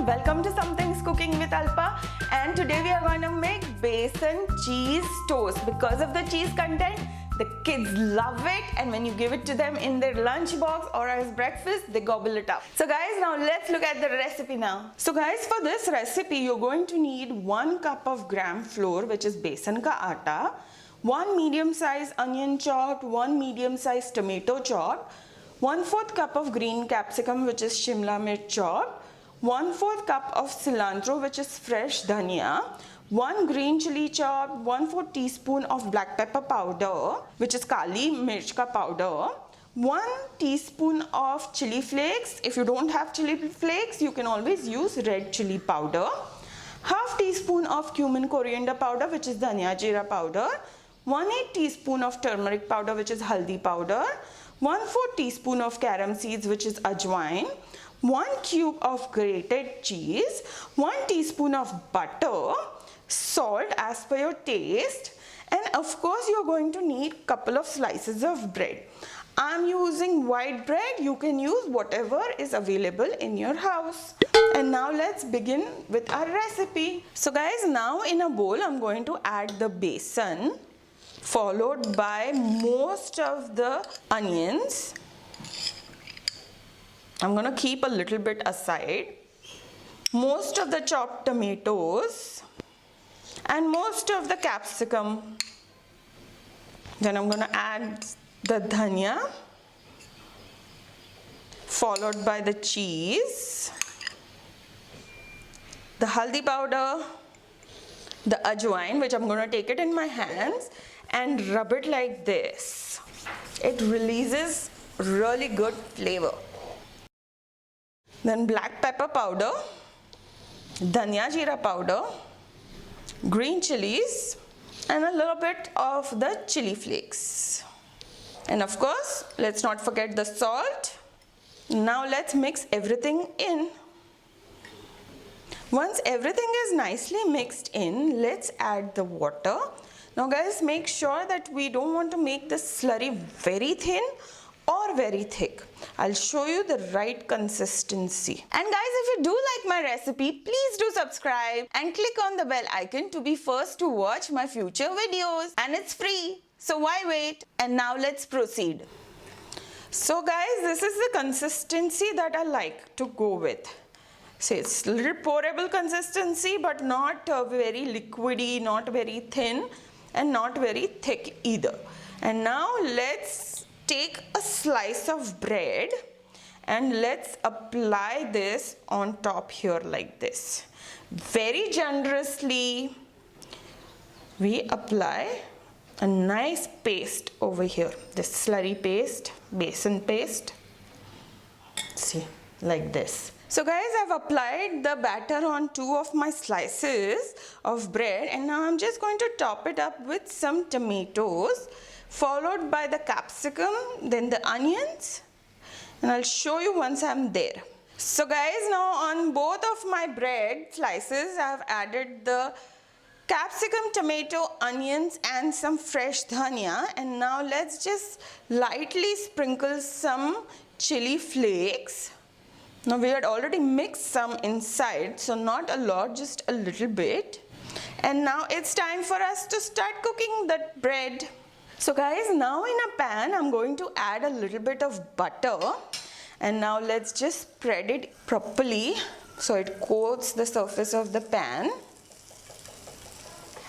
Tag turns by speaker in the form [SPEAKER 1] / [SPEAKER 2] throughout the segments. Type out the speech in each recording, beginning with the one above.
[SPEAKER 1] welcome to Something's Cooking with Alpa, and today we are going to make Besan Cheese Toast. Because of the cheese content, the kids love it, and when you give it to them in their lunch box or as breakfast, they gobble it up. So guys, now let's look at the recipe now. So guys, for this recipe, you're going to need 1 cup of gram flour, which is besan ka atta, 1 medium-sized onion chopped, 1 medium-sized tomato chopped, 1/4 cup of green capsicum, which is shimla mirch chopped, 1/4 cup of cilantro, which is fresh dhania, 1 green chili chopped, 1/4 teaspoon of black pepper powder, which is kali mirch ka powder, 1 teaspoon of chili flakes. If you don't have chili flakes, you can always use red chili powder, half teaspoon of cumin coriander powder, which is dhania jeera powder, 1/8 teaspoon of turmeric powder, which is haldi powder, 1/4 teaspoon of carom seeds, which is ajwain, 1 cube of grated cheese, 1 teaspoon of butter, salt as per your taste, and of course you're going to need couple of slices of bread. I'm using white bread. You can use whatever is available in your house. And now let's begin with our recipe. So guys, now in a bowl I'm going to add the besan, followed by most of the onions. I'm going to keep a little bit aside. Most of the chopped tomatoes and most of the capsicum. Then I'm going to add the dhania, followed by the cheese, the haldi powder, the ajwain, which I'm going to take it in my hands and rub it like this. It releases really good flavor. Then black pepper powder, dhania jeera powder, green chilies, and a little bit of the chili flakes. And of course, let's not forget the salt. Now let's mix everything in. Once everything is nicely mixed in, let's add the water. Now guys, make sure that we don't want to make the slurry very thin or very thick. I'll show you the right consistency. And guys, if you do like my recipe, please do subscribe and click on the bell icon to be first to watch my future videos. And it's free, so why wait? And now let's proceed. So guys, this is the consistency that I like to go with. So it's a little pourable consistency, but not very liquidy, not very thin, and not very thick either. And now let's take a slice of bread and let's apply this on top here like this. Very generously we apply a nice paste over here, this slurry paste, besan paste. See, like this. So guys, I've applied the batter on 2 of my slices of bread, and now I'm just going to top it up with some tomatoes, followed by the capsicum, then the onions, and I'll show you once I'm there. So guys, now on both of my bread slices, I've added the capsicum, tomato, onions, and some fresh dhania, and now let's just lightly sprinkle some chili flakes. Now we had already mixed some inside, so not a lot, just a little bit. And now it's time for us to start cooking that bread. So guys, now in a pan, I'm going to add a little bit of butter, and now let's just spread it properly so it coats the surface of the pan.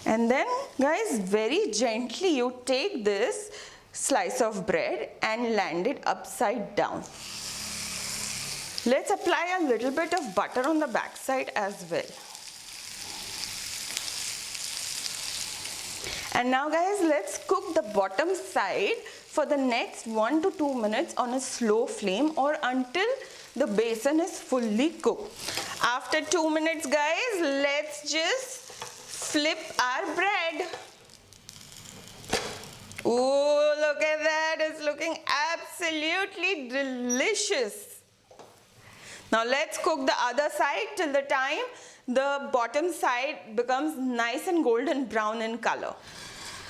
[SPEAKER 1] And then guys, very gently you take this slice of bread and land it upside down. Let's apply a little bit of butter on the back side as well. And now guys, let's cook the bottom side for the next 1 to 2 minutes on a slow flame, or until the besan is fully cooked. After 2 minutes guys, let's just flip our bread. Oh, look at that, it's looking absolutely delicious. Now let's cook the other side till the time the bottom side becomes nice and golden brown in color.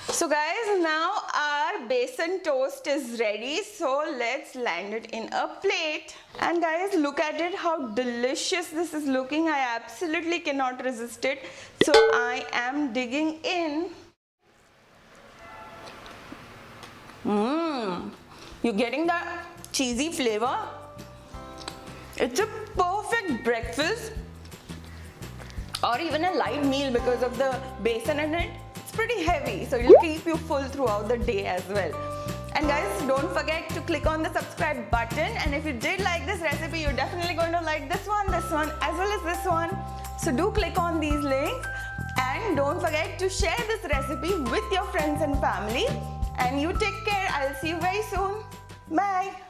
[SPEAKER 1] So guys, now our besan toast is ready. So let's land it in a plate. And guys, look at it, how delicious this is looking. I absolutely cannot resist it. So I am digging in. You're getting that cheesy flavor. It's a perfect breakfast or even a light meal because of the besan in it. It's pretty heavy, so it'll keep you full throughout the day as well. And guys, don't forget to click on the subscribe button, and if you did like this recipe, you're definitely going to like this one, as well as this one. So do click on these links, and don't forget to share this recipe with your friends and family. And you take care. I'll see you very soon. Bye.